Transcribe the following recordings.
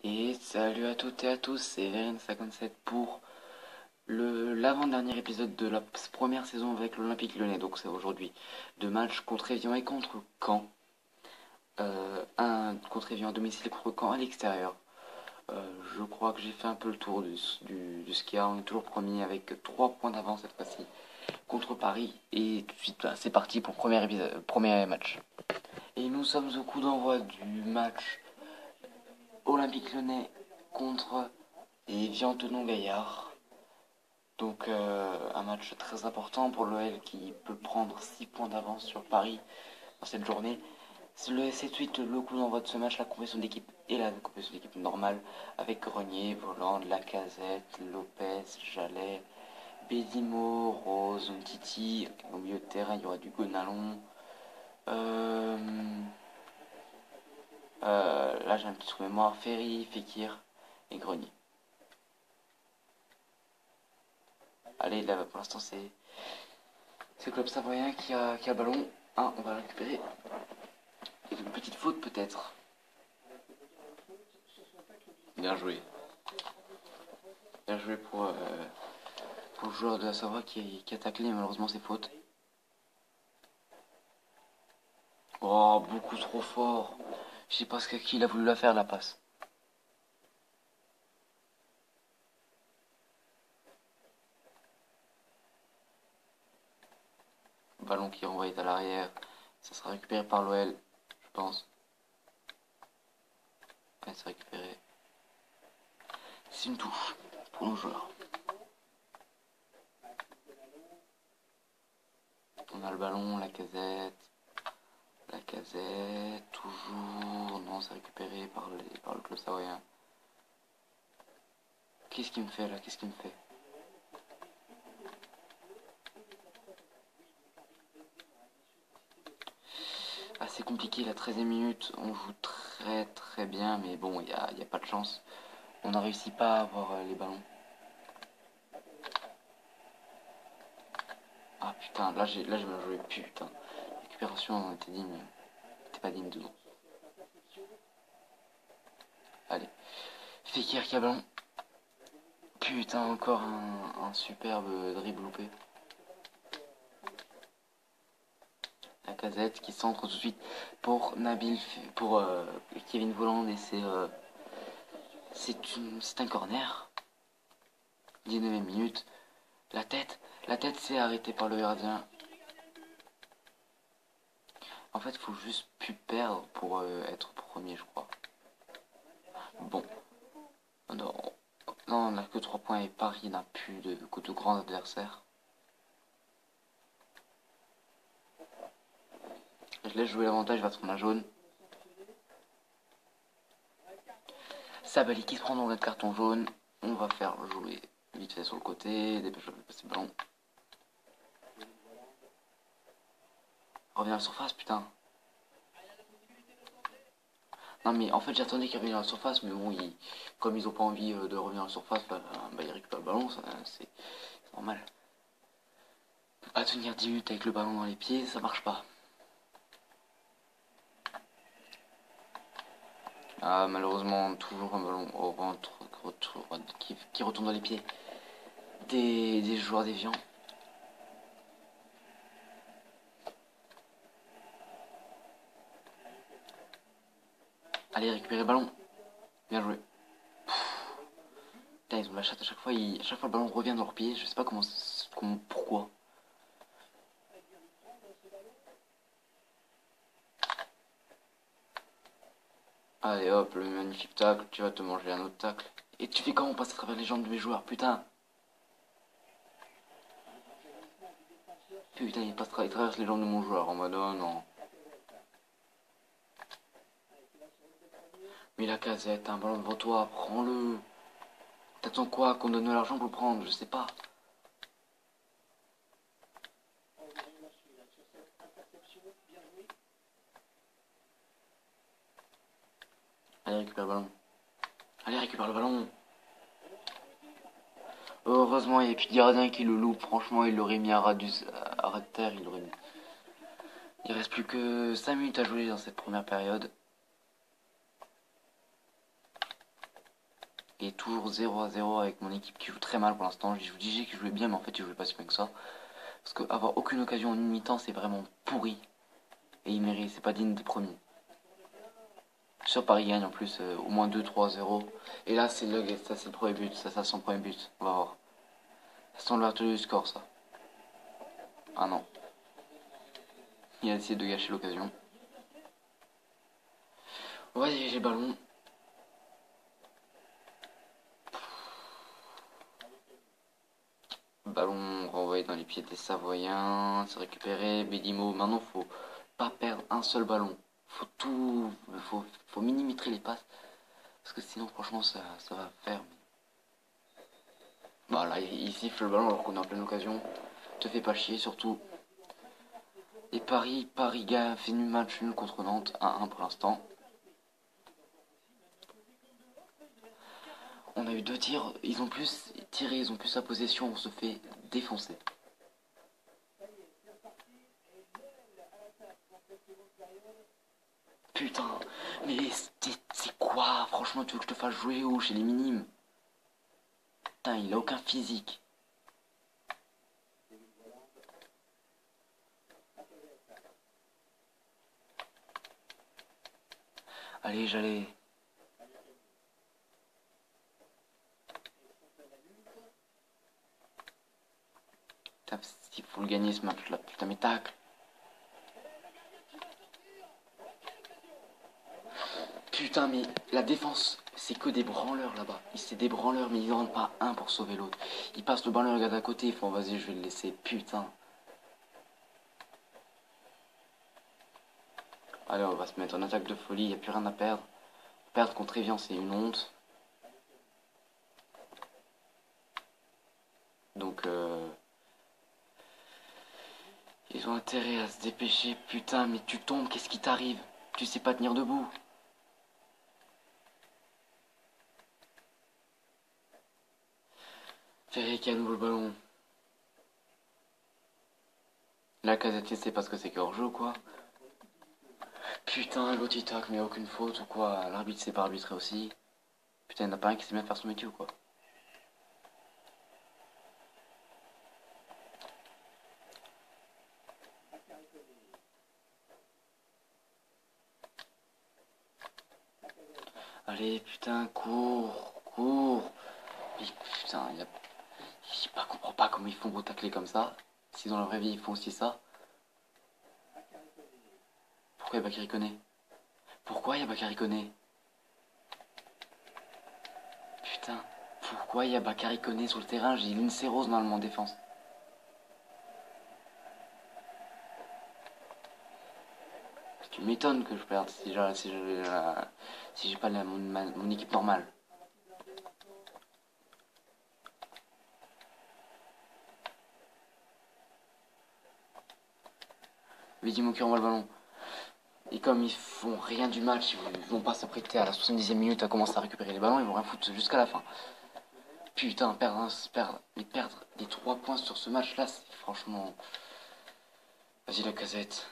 Et salut à toutes et à tous, c'est Veren57 pour l'avant-dernier épisode de la première saison avec l'Olympique Lyonnais. Donc c'est aujourd'hui deux matchs contre Evian et contre Caen. Un contre Evian à domicile et contre Caen à l'extérieur. Je crois que j'ai fait un peu le tour de ce qu'il y a. On est toujours premier avec 3 points d'avance cette fois-ci contre Paris. Et tout de suite, c'est parti pour le premier match. Et nous sommes au coup d'envoi du match Olympique Lyonnais contre Evian Tenon-Gaillard. Donc un match très important pour l'OL qui peut prendre 6 points d'avance sur Paris dans cette journée. C'est tout de suite le coup d'envoi de ce match, la composition d'équipe et la composition d'équipe normale avec Grenier, Voland, Lacazette, Lopez, Jallet, Bédimo, Rose, Umtiti. Au milieu de terrain, il y aura du Gonalon. Là j'ai un petit trou de mémoire, Ferry, Fekir et Grenier. Allez, là pour l'instant c'est le club savoyen qui a le ballon. Ah, on va le récupérer. Une petite faute peut-être. Bien joué. Bien joué pour le joueur de la Savoie qui a taclé, malheureusement c'est faute. Oh, beaucoup trop fort. Je sais pas ce qui il a voulu la faire la passe. Ballon qui est renvoyé à l'arrière. Ça sera récupéré par l'OL, je pense. Ouais, c'est récupéré. C'est une touche pour nos joueurs. On a le ballon, la casette, toujours. Non, c'est récupéré par le club savoyen. Qu'est-ce qu'il me fait là? Qu'est-ce qu'il me fait? Assez compliqué la 13e minute. On joue très très bien, mais bon, il y a pas de chance. On n'a réussi pas à avoir les ballons. Ah putain, là j'ai mal joué, putain. Récupération, on était digne. C'était pas digne de nous. Allez. Fekir qui a ballon. Putain, encore un superbe dribble loupé. La casette qui centre tout de suite pour Nabil, pour Kevin Voland et c'est un corner. 19e minute. La tête s'est arrêtée par le gardien. En fait, il faut juste plus perdre pour être premier, je crois. Bon, non, on n'a que 3 points et Paris n'a plus de grands adversaires. Je laisse jouer l'avantage, il va prendre un jaune. Sabali qui se prend dans notre carton jaune. On va faire jouer vite fait sur le côté. Dépêche-toi de passer le ballon. Reviens à la surface, putain. Non mais en fait j'attendais qu'il revienne à la surface, mais bon, comme ils ont pas envie de revenir à la surface, ils récupèrent le ballon, c'est normal. À tenir 10 minutes avec le ballon dans les pieds, ça marche pas. Ah, malheureusement, toujours un ballon au ventre qui retourne dans les pieds des joueurs d'Evian. Allez, récupérer le ballon. Bien joué. Putain, ils ont la chatte à chaque fois. À chaque fois, le ballon revient dans leurs pieds. Je sais pas pourquoi. Allez hop, le magnifique tacle. Tu vas te manger un autre tacle. Et tu fais comment on passe à travers les jambes de mes joueurs, putain. Putain, il traverse les jambes de mon joueur en mode oh non. Mais la casette, un ballon devant toi, prends-le. T'attends quoi? Qu'on donne de l'argent pour le prendre? Je sais pas. Allez, récupère le ballon. Allez, récupère le ballon. Heureusement, il n'y a plus de gardien qui le loupe. Franchement, il l'aurait mis à ras de terre. Il aurait mis. Il reste plus que 5 minutes à jouer dans cette première période. Et toujours 0-0 avec mon équipe qui joue très mal pour l'instant. Je vous disais qu'il jouait bien, mais en fait il jouait pas si bien que ça. Parce qu'avoir aucune occasion en une mi-temps, c'est vraiment pourri. Et il mérite, c'est pas digne des premiers. Sur Paris gagne en plus, au moins 2-3-0. Et là, c'est le premier but. Ça, c'est son premier but. On va voir. Ça sent l'ouverture du score, ça. Ah non. Il a essayé de gâcher l'occasion. On va diriger le ballon. Ballon renvoyé dans les pieds des Savoyens. C'est récupéré. Bédimo. Maintenant, faut pas perdre un seul ballon. Faut tout. Faut millimétrer les passes. Parce que sinon, franchement, ça va faire. Bah là, il siffle le ballon alors qu'on est en pleine occasion. Te fais pas chier, surtout. Et Paris gars fait nul match nul contre Nantes. 1-1 pour l'instant. On a eu 2 tirs. Ils ont plus tiré, ils ont plus sa possession. On se fait défoncer. Putain, mais c'est quoi? Franchement, tu veux que je te fasse jouer où? Chez les minimes? Putain, il a aucun physique. Allez, j'allais. Putain, il faut le gagner ce match-là. Putain, mais tacle. Putain, mais la défense, c'est que des branleurs là-bas. C'est des branleurs, mais ils ne rendent pas un pour sauver l'autre. Ils passent le ballon, regarde à côté, ils font vas-y, je vais le laisser. Putain. Allez, on va se mettre en attaque de folie, il n'y a plus rien à perdre. Perdre contre Evian, c'est une honte. Donc, ils ont intérêt à se dépêcher. Putain, mais tu tombes, qu'est-ce qui t'arrive? Tu sais pas tenir debout. Ferré qui a nouveau le ballon. La Casette, c'est parce que c'est hors jeu quoi. Putain, l'autre il tacle, mais aucune faute ou quoi. L'arbitre sait pas arbitrer aussi. Putain, il n'y en a pas un qui sait bien faire son métier ou quoi. Allez, putain, cours, cours. Mais putain, je comprends pas comment ils font pour tacler comme ça. Si dans la vraie vie ils font aussi ça. Pourquoi il y a Bakary Koné? Pourquoi il y a Bakary Koné? Putain, pourquoi il y a Bakary Koné sur le terrain? J'ai l'Inserose normalement en défense. Tu m'étonnes que je perde si j'ai pas mon équipe normale. Vidimo qui renvoie le ballon. Et comme ils font rien du match, ils vont pas s'apprêter à la 70e minute à commencer à récupérer les ballons, ils vont rien foutre jusqu'à la fin. Putain, perdre les 3 points sur ce match-là, c'est franchement... Vas-y la Casette.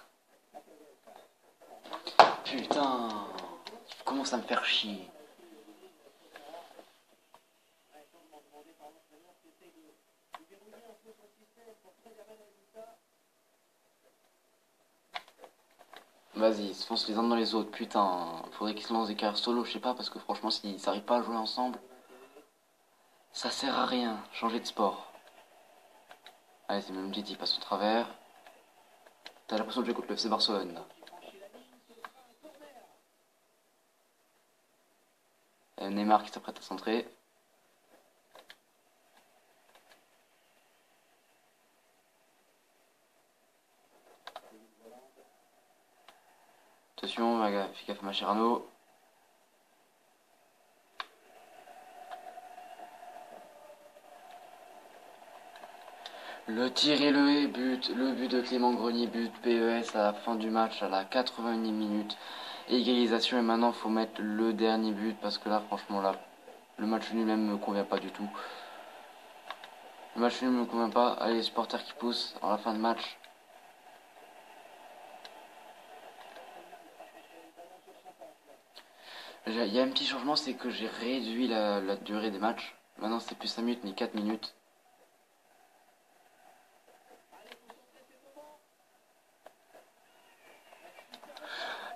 Putain, comment ça me faire chier. Vas-y, ils se foncent les uns dans les autres, putain. Faudrait qu'ils se lancent des carrières solo, je sais pas, parce que franchement, s'ils n'arrivent pas à jouer ensemble, ça sert à rien. Changer de sport. Allez, c'est même dit, il passe au travers. T'as l'impression de jouer contre le FC Barcelone, là. Et Neymar qui s'apprête à centrer. Attention, fais gaffe à Mascherano. Le tir et le but de Clément Grenier, but PES à la fin du match à la 81e minute. Égalisation et maintenant il faut mettre le dernier but parce que là franchement là le match nul même me convient pas du tout. Le match nul me convient pas. Allez les supporters qui poussent à la fin de match. Il y a un petit changement, c'est que j'ai réduit la durée des matchs. Maintenant, c'est plus 5 minutes ni 4 minutes.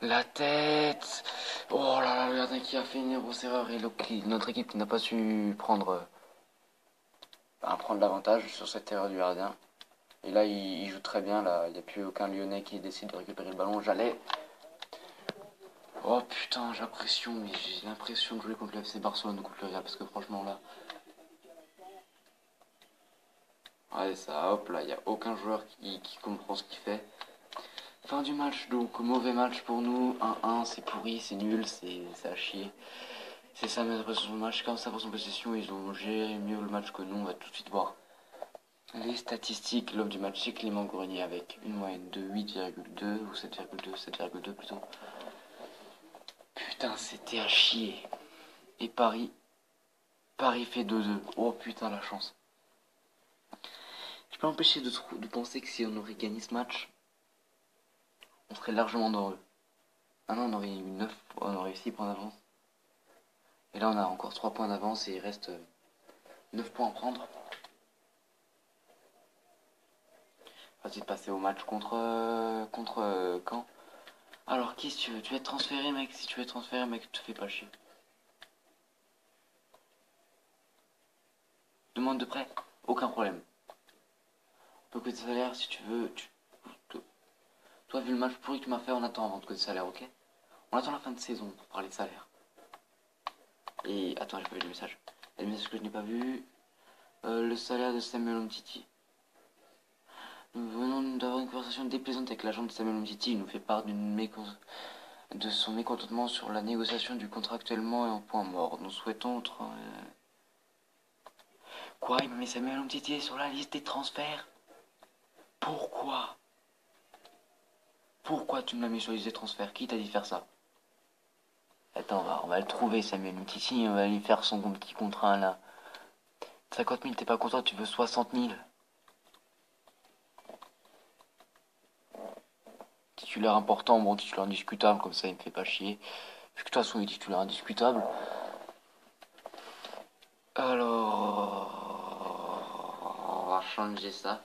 La tête. Oh là là, le gardien qui a fait une grosse erreur et notre équipe qui n'a pas su prendre l'avantage sur cette erreur du gardien. Et là, il joue très bien. Là, il n'y a plus aucun Lyonnais qui décide de récupérer le ballon. J'allais. Oh putain, j'ai l'impression, mais j'ai l'impression de jouer contre le FC Barcelone ou contre le Real parce que franchement là. Allez, ça, hop, là, il n'y a aucun joueur qui comprend ce qu'il fait. Fin du match, donc mauvais match pour nous. 1-1, c'est pourri, c'est nul, c'est à chier. C'est ça mes impressions sur le match. Comme ça pour son possession, ils ont géré mieux le match que nous. On va tout de suite voir les statistiques. L'homme du match, c'est Clément Grenier avec une moyenne de 8,2 ou 7,2, 7,2 plutôt. Putain, c'était à chier. Et Paris fait 2-2. Oh putain, la chance. Je peux m'empêcher de penser que si on aurait gagné ce match, on serait largement heureux. Ah non, on aurait eu 9, on aurait eu 6 points d'avance. Et là, on a encore 3 points d'avance et il reste 9 points à prendre. Vas-y, passer au match contre Caen. Alors, qui si tu veux? Tu veux être transféré, mec? Si tu veux être transféré, mec, te fais pas chier. Demande de prêt? Aucun problème. On peut coter salaire si tu veux. Toi, vu le match pourri que tu m'as fait, on attend avant de coter salaire, ok? On attend la fin de saison pour parler de salaire. Et attends, j'ai pas vu le message. Il y a le message que je n'ai pas vu. Le salaire de Samuel Umtiti. Nous venons d'avoir une conversation déplaisante avec l'agent de Samuel Umtiti. Il nous fait part de son mécontentement sur la négociation du contrat actuellement et en point mort. Nous souhaitons... Quoi? Il m'a mis Samuel Umtiti sur la liste des transferts? Pourquoi? Pourquoi tu me l'as mis sur la liste des transferts? Qui t'a dit de faire ça? Attends, on va le trouver, Samuel Umtiti. On va lui faire son petit contrat là. 50 000, t'es pas content, tu veux 60 000. Titulaire important, bon, titulaire indiscutable, comme ça il me fait pas chier. Vu que de toute façon il est titulaire indiscutable. Alors, on va changer ça.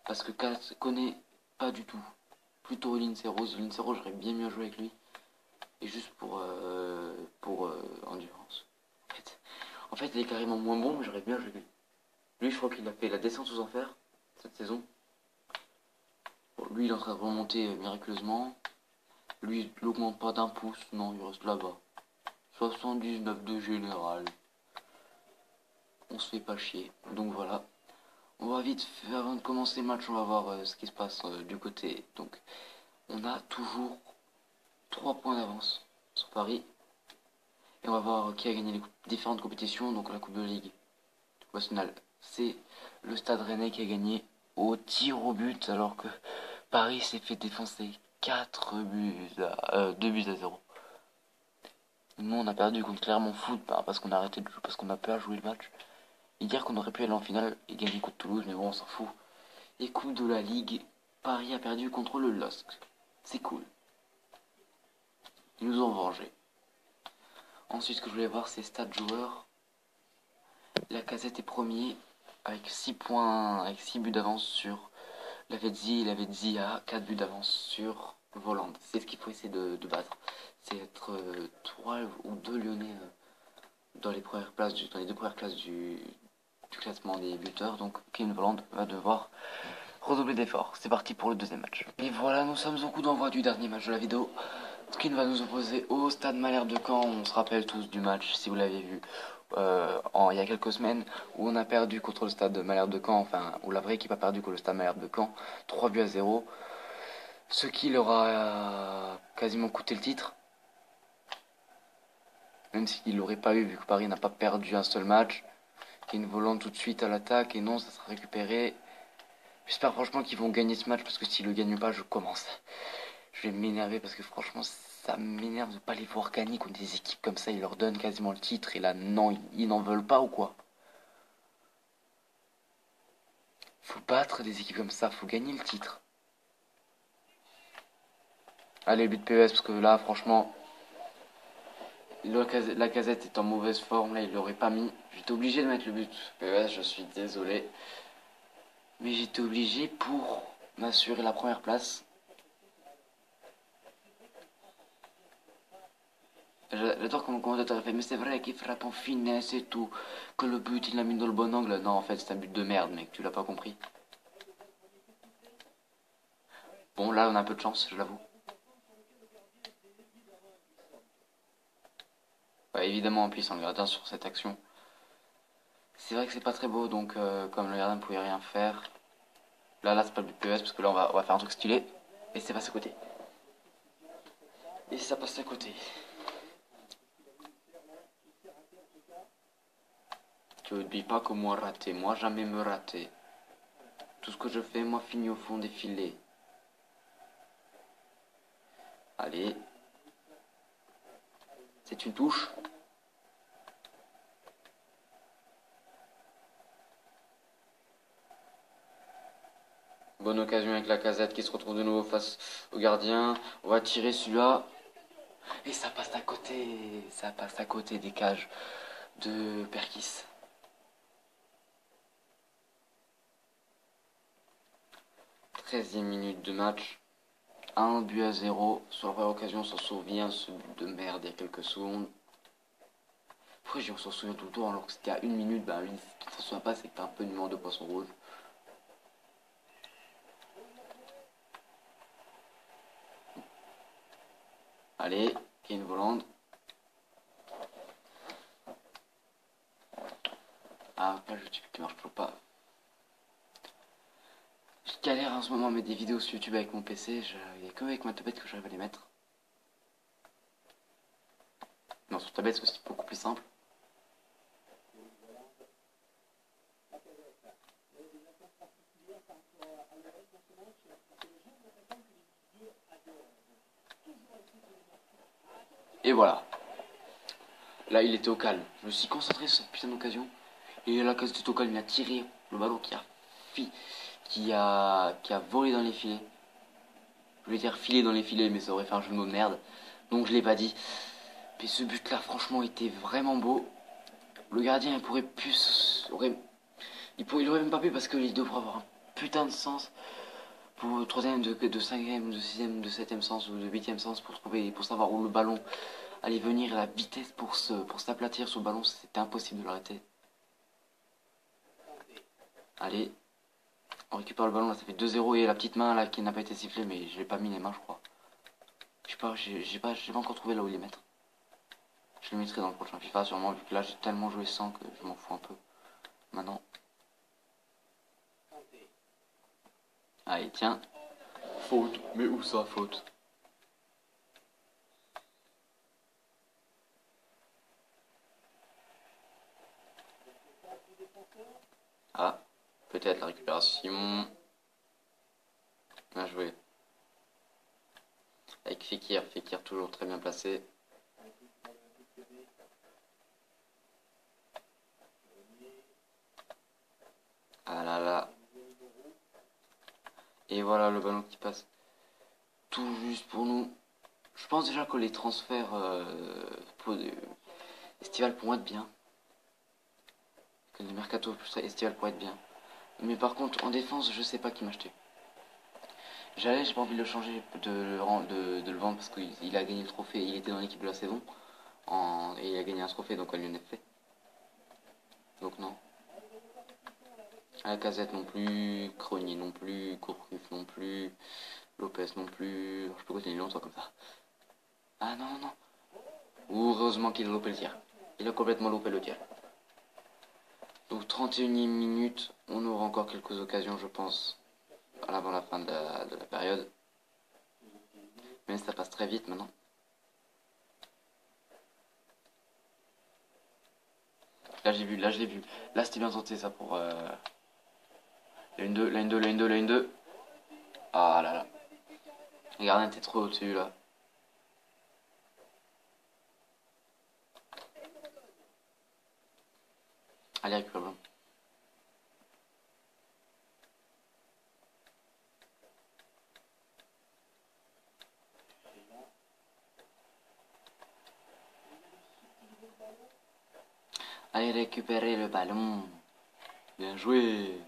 Parce que Kat connaît pas du tout. Plutôt Lincero. Lincero, j'aurais bien mieux joué avec lui. Et juste pour endurance. En fait, il est carrément moins bon, mais j'aurais bien joué avec lui. Lui, je crois qu'il a fait la descente aux enfers cette saison. Bon, lui, il est en train de remonter miraculeusement. Lui, il n'augmente pas d'un pouce. Non, il reste là-bas. 79 de général. On se fait pas chier. Donc voilà. On va vite, avant de commencer le match, on va voir ce qui se passe du côté. Donc, on a toujours 3 points d'avance sur Paris. Et on va voir qui a gagné les différentes compétitions. Donc, la Coupe de Ligue nationale, c'est le Stade Rennais qui a gagné au tir au but, alors que Paris s'est fait défoncer 2 buts à 0. Nous, on a perdu contre Clermont Foot parce qu'on a arrêté de jouer, parce qu'on a pas joué le match. Et dire qu'on aurait pu aller en finale et gagner contre Toulouse, mais bon, on s'en fout. Et Coupe de la Ligue, Paris a perdu contre le LOSC. C'est cool. Ils nous ont vengé. Ensuite, ce que je voulais voir, c'est stade joueur. La Casette est premier avec 6 points, avec 6 buts d'avance sur Lavezzi. Lavezzi a 4 buts d'avance sur Voland. C'est ce qu'il faut essayer de battre. C'est être 3 ou 2 Lyonnais dans les premières places dans les 2 premières classes du classement des buteurs. Donc Kevin Voland va devoir redoubler d'efforts. C'est parti pour le deuxième match. Et voilà, nous sommes au coup d'envoi du dernier match de la vidéo. Skin va nous opposer au Stade Malherbe de Caen. On se rappelle tous du match, si vous l'avez vu, il y a quelques semaines, où on a perdu contre le Stade Malherbe de Caen, enfin, où la vraie équipe a perdu contre le Stade Malherbe de Caen, 3 buts à 0. Ce qui leur a quasiment coûté le titre. Même s'il l'aurait pas eu, vu que Paris n'a pas perdu un seul match. Il y a une volante tout de suite à l'attaque, et non, ça sera récupéré. J'espère franchement qu'ils vont gagner ce match, parce que s'ils le gagnent pas, je commence. Je vais m'énerver, parce que franchement, ça m'énerve de ne pas les voir gagner contre des équipes comme ça. Ils leur donnent quasiment le titre, et là, non, ils n'en veulent pas ou quoi? Faut battre des équipes comme ça, faut gagner le titre. Allez, but de PES, parce que là, franchement, La casette est en mauvaise forme, là il l'aurait pas mis. J'étais obligé de mettre le but. PES, je suis désolé. Mais j'étais obligé pour m'assurer la première place. J'adore comment le commentateur a fait, mais c'est vrai qu'il frappe en finesse et tout. Que le but il l'a mis dans le bon angle. Non, en fait c'est un but de merde, mec, tu l'as pas compris. Bon, là on a un peu de chance, je l'avoue. Ouais, évidemment, en plus, en le gardien sur cette action. C'est vrai que c'est pas très beau, donc comme le gardien ne pouvait rien faire. Là c'est pas le but PES, parce que là on va faire un truc stylé. Et c'est passé à côté. Et ça passe à côté. Tu ne dis pas que moi raté, moi jamais me rater. Tout ce que je fais, moi finit au fond des filets. Allez. C'est une touche. Bonne occasion avec la casette qui se retrouve de nouveau face au gardien. On va tirer celui-là. Et ça passe à côté. Ça passe à côté des cages de Perkis. 13e minute de match. 1-0. Sur la première occasion, on s'en souvient. Ce but de merde il y a quelques secondes. Pourquoi on s'en souvient tout le temps alors que c'était à 1 minute? Bah oui, si tu t'en souviens pas, c'est que t'as un peu une mort de poisson rouge. Allez, Kane Voland. Ah, page YouTube qui marche toujours pas. Je galère en ce moment à mettre des vidéos sur YouTube avec mon PC. Il n'y a que avec ma tablette que j'arrive à les mettre. Non, sur tablette, c'est aussi beaucoup plus simple. Et voilà. Là, il était au calme. Je me suis concentré sur cette putain d'occasion. Et la case était au calme. Il a tiré le ballon qui a volé dans les filets. Je voulais dire filer dans les filets, mais ça aurait fait un jeu de mots de merde. Donc je l'ai pas dit. Mais ce but-là, franchement, était vraiment beau. Le gardien, il pourrait plus... il aurait même pas pu parce qu'il devrait avoir un putain de sens. Pour le troisième, de 5e, de 6e, de 7e sens ou de 8e sens pour savoir où le ballon allait venir et la vitesse pour s'aplatir sur le ballon, c'était impossible de l'arrêter. Allez, on récupère le ballon, là ça fait 2-0 et la petite main là qui n'a pas été sifflée, mais je l'ai pas mis les mains je crois. Je sais pas, j'ai pas encore trouvé là où les mettre. Je les mettrai dans le prochain FIFA sûrement, vu que là j'ai tellement joué sans que je m'en fous un peu. Maintenant. Allez, tiens. Faute, mais où ça, faute? Ah, peut-être la récupération. Bien joué. Avec Fekir toujours très bien placé. Ah là là. Et voilà le ballon qui passe tout juste pour nous. Je pense déjà que les transferts estivales pourront être bien. Que les mercato estivales pourraient être bien. Mais par contre, en défense, je sais pas qui m'acheter. J'ai pas envie de le changer, de le vendre parce qu'il a gagné le trophée. Il était dans l'équipe de la saison. Et il a gagné un trophée, donc on lui en a fait. Donc non. À la Casette non plus, Cronier non plus, Gourcuff non plus, Lopez non plus. Je peux continuer longtemps comme ça. Ah non, non. Heureusement qu'il a loupé le tir. Il a complètement loupé le tir. Donc 31e minute, on aura encore quelques occasions je pense, avant la fin de la période. Mais ça passe très vite maintenant. Là j'ai vu, là je l'ai vu. Là c'était bien tenté ça pour... La 1-2, la 1-2, la 1-2, la 1-2. Ah là là. Le gardien était trop au-dessus là. Allez, récupère le ballon. Allez récupérer le ballon. Bien joué.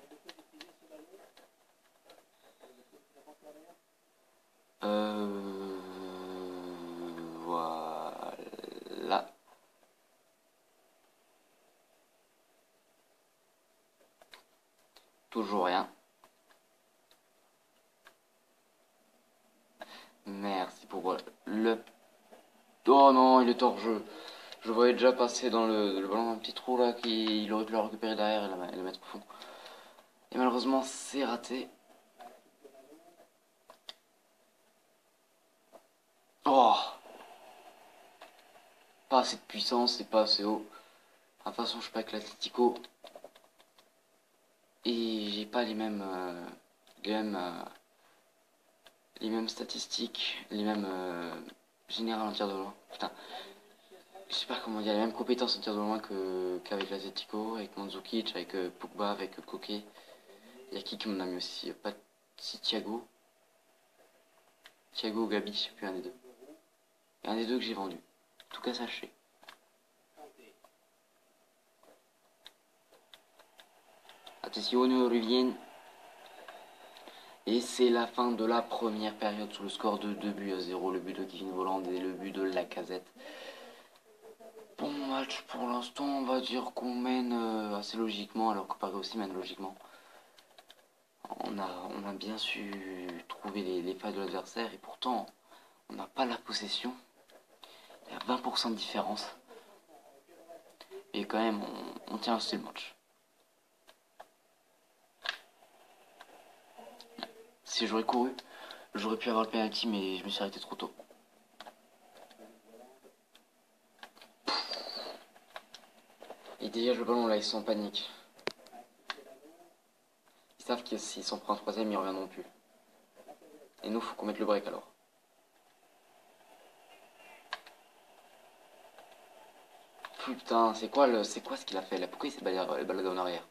Voilà. Toujours rien. Merci pour le... Oh non, il est hors jeu. Je voyais déjà passer dans le ballon dans un petit trou là, il aurait pu le récupérer derrière et le mettre au fond. Et malheureusement, c'est raté. Oh, pas assez de puissance et pas assez haut. De toute façon, je suis pas avec l'Atlético. Et j'ai pas les mêmes, euh, les mêmes statistiques, les mêmes générales en tir de loin. Putain, je sais pas comment dire, les mêmes compétences en tir de loin qu'avec l'Atlético, avec Mandzukic, avec Pogba, avec Koké. Il y a qui m'en a mis aussi? Pas si Thiago. Thiago ou Gabi, je sais plus, un des deux. Et un des deux que j'ai vendu. En tout cas, sachez. Attention, reviennent. Et c'est la fin de la première période sous le score de 2 buts à 0. Le but de Kevin Volland et le but de Lacazette. Bon match pour l'instant, on va dire qu'on mène assez logiquement, alors que Paris aussi mène logiquement. On a bien su trouver les failles de l'adversaire et pourtant, on n'a pas la possession. Il y a 20% de différence. Et quand même, on tient assez le match. Si j'aurais couru, j'aurais pu avoir le penalty, mais je me suis arrêté trop tôt. Ils dégagent le ballon là, ils sont en panique. Ils savent que s'ils s'en prennent un troisième, ils reviendront plus. Et nous, faut qu'on mette le break alors. Putain, c'est quoi ce qu'il a fait là? Pourquoi il s'est baladé en arrière?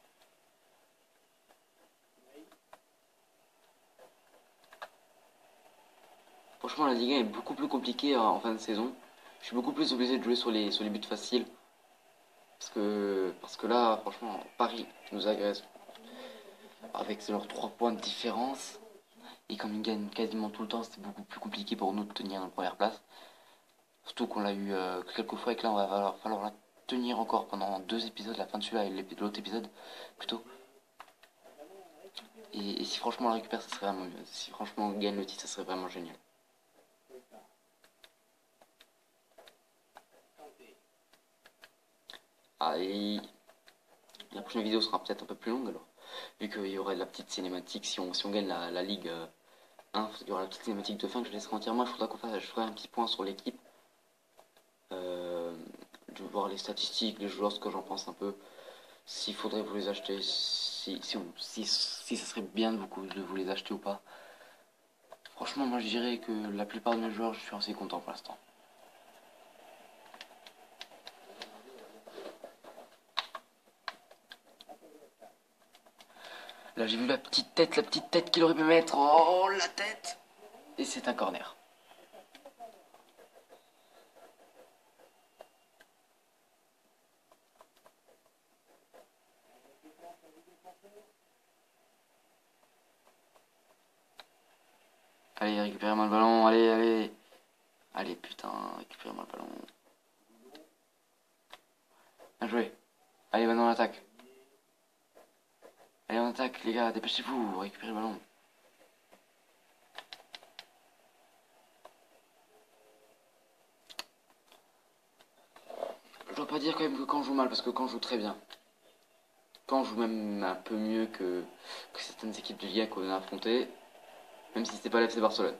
Franchement, la Ligue 1 est beaucoup plus compliquée en fin de saison. Je suis beaucoup plus obligé de jouer sur les buts faciles. Parce que là, franchement, Paris nous agresse avec leurs 3 points de différence. Et comme ils gagnent quasiment tout le temps, c'est beaucoup plus compliqué pour nous de tenir la première place. Surtout qu'on l'a eu quelques fois et que là, on va falloir la tenir encore pendant 2 épisodes, la fin de celui-là et l'autre épisode plutôt. Et si franchement on la récupère, ça serait vraiment mieux. Si franchement on gagne le titre, ça serait vraiment génial. Allez, la prochaine vidéo sera peut-être un peu plus longue alors. Vu qu'il y aura de la petite cinématique, si on gagne la Ligue 1, il y aura la petite cinématique de fin que je laisserai entièrement. Je ferai un petit point sur l'équipe. De voir les statistiques, les joueurs, ce que j'en pense un peu. S'il faudrait vous les acheter, si ça serait bien de vous les acheter ou pas. Franchement, moi je dirais que la plupart de mes joueurs, je suis assez content pour l'instant. Là, j'ai vu la petite tête qu'il aurait pu mettre. Oh, la tête! Et c'est un corner. Allez, récupérez-moi le ballon. Allez, allez. Allez, putain, récupérez-moi le ballon. Bien joué. Allez, maintenant on attaque. Allez, on attaque, les gars. Dépêchez-vous. Récupérez le ballon. Je dois pas dire quand même que quand je joue mal, parce que quand je joue très bien. Quand je joue même un peu mieux que certaines équipes de Liga qu'on a affrontées. Même si c'était pas l'FC Barcelone.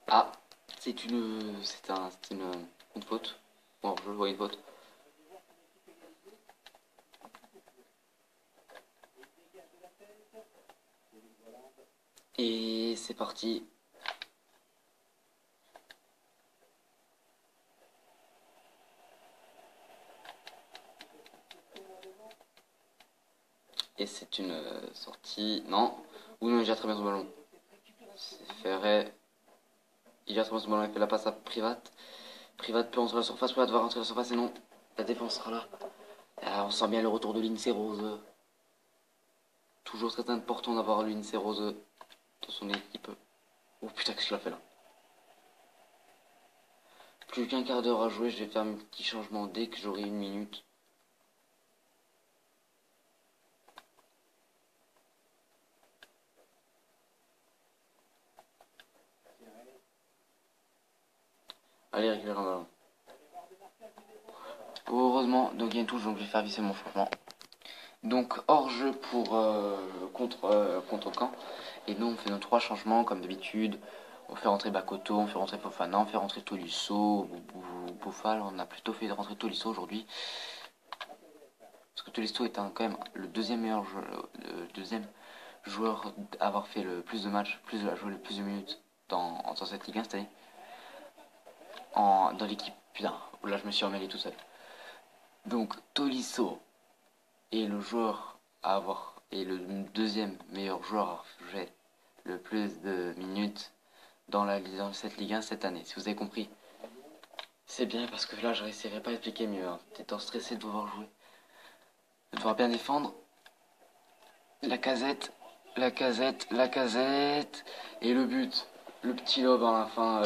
Ah, c'est une faute. Bon, je vois une faute. Et c'est parti. Et c'est une sortie. Non. Ou non, il gère très bien son ballon. C'est Ferret. Il gère très bien ce ballon, il fait la passe à Private. Private peut entrer à la surface, Private va rentrer à la surface et non. La défense sera là. Ah, on sent bien le retour de Lindsay Rose. Toujours très important d'avoir Lindsay Rose dans son équipe. Oh putain, qu'est-ce qu'il a fait là? Plus qu'un quart d'heure à jouer, je vais faire un petit changement dès que j'aurai une minute. Allez, récupère un ballon. Heureusement, donc il y a une touche, donc je vais faire visser mon changement. Donc hors jeu pour contre Caen. Et nous on fait nos trois changements comme d'habitude. On fait rentrer Bakoto, on fait rentrer Fofana, on fait rentrer Tolisso, Bouffal. On a plutôt fait rentrer Tolisso aujourd'hui. Parce que Tolisso est quand même le deuxième joueur à avoir fait le plus de matchs, à jouer le plus de minutes dans cette Ligue 1 cette année. Dans l'équipe, putain, là je me suis emmêlé tout seul. Donc Tolisso est le joueur à avoir, et le deuxième meilleur joueur à avoir joué le plus de minutes dans cette Ligue 1 cette année. Si vous avez compris, c'est bien parce que là je n'essaierai pas d'expliquer mieux. Hein. Étant stressé de devoir jouer, de devoir bien défendre. La casette, et le but. Le petit lob à la fin,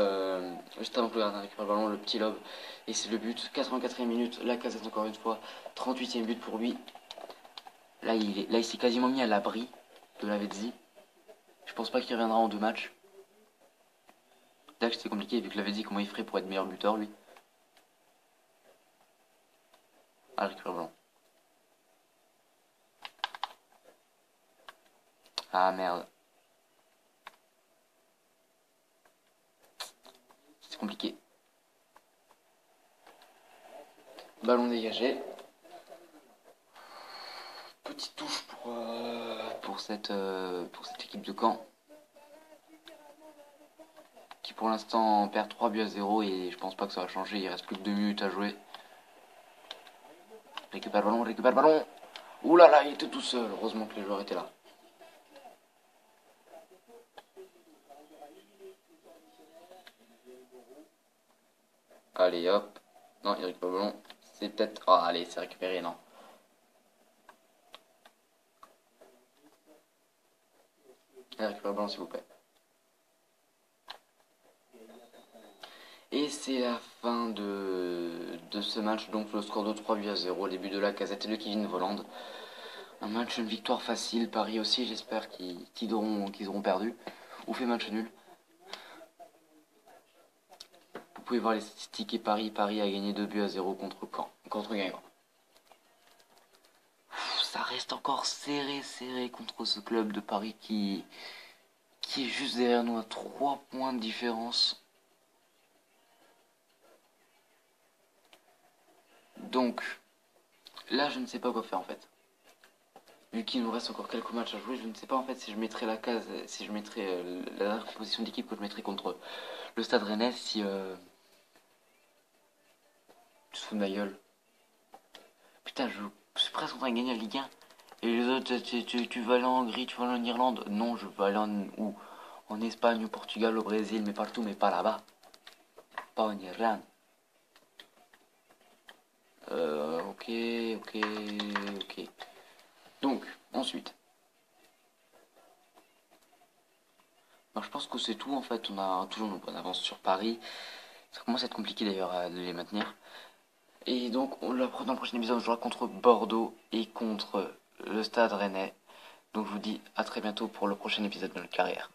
juste avant que le gardien récupère le ballon, le petit lob. Et c'est le but, 84e minute, la casette encore une fois, 38e but pour lui. Là, il s'est quasiment mis à l'abri de la Lavezzi. Je pense pas qu'il reviendra en deux matchs. Là, c'était compliqué vu que Lavezzi, comment il ferait pour être meilleur buteur, lui. Ah, il récupère le ballon. Ah, merde. C'est compliqué. Ballon dégagé. Petite touche pour cette équipe de Caen. Qui pour l'instant perd 3 buts à 0 et je pense pas que ça va changer. Il reste plus que 2 minutes à jouer. Récupère le ballon. Ouh là là, il était tout seul. Heureusement que les joueurs étaient là. Allez hop. Non, il récupère le ballon. C'est peut-être... Oh, allez, c'est récupéré, non. Allez, récupère le ballon, s'il vous plaît. Et c'est la fin de ce match. Donc le score de 3 buts à 0. Les buts de Lacazette et de Kevin Volland. Un match, une victoire facile. Paris aussi, j'espère qu'ils auront perdu. Ou fait match nul. Vous pouvez voir les statistiques et Paris a gagné 2 buts à 0 contre Caen. Contre Guingamp. Ça reste encore serré contre ce club de Paris qui est juste derrière nous à 3 points de différence. Donc, là, je ne sais pas quoi faire en fait. Vu qu'il nous reste encore quelques matchs à jouer, je ne sais pas en fait si je mettrai la case, si je mettrai la dernière composition d'équipe que je mettrai contre le Stade Rennais, si... Tu te fous de ma gueule. Putain, je suis presque en train de gagner la Ligue 1. Et les autres, tu vas aller en Hongrie, tu vas aller en Irlande. Non, je veux aller en Espagne, au Portugal, au Brésil, mais partout, mais pas là-bas. Pas en Irlande. Ok. Donc, ensuite. Alors, je pense que c'est tout en fait. On a toujours une bonne avance sur Paris. Ça commence à être compliqué d'ailleurs de les maintenir. Et donc, dans le prochain épisode, on jouera contre Bordeaux et contre le Stade Rennais. Donc, je vous dis à très bientôt pour le prochain épisode de notre carrière.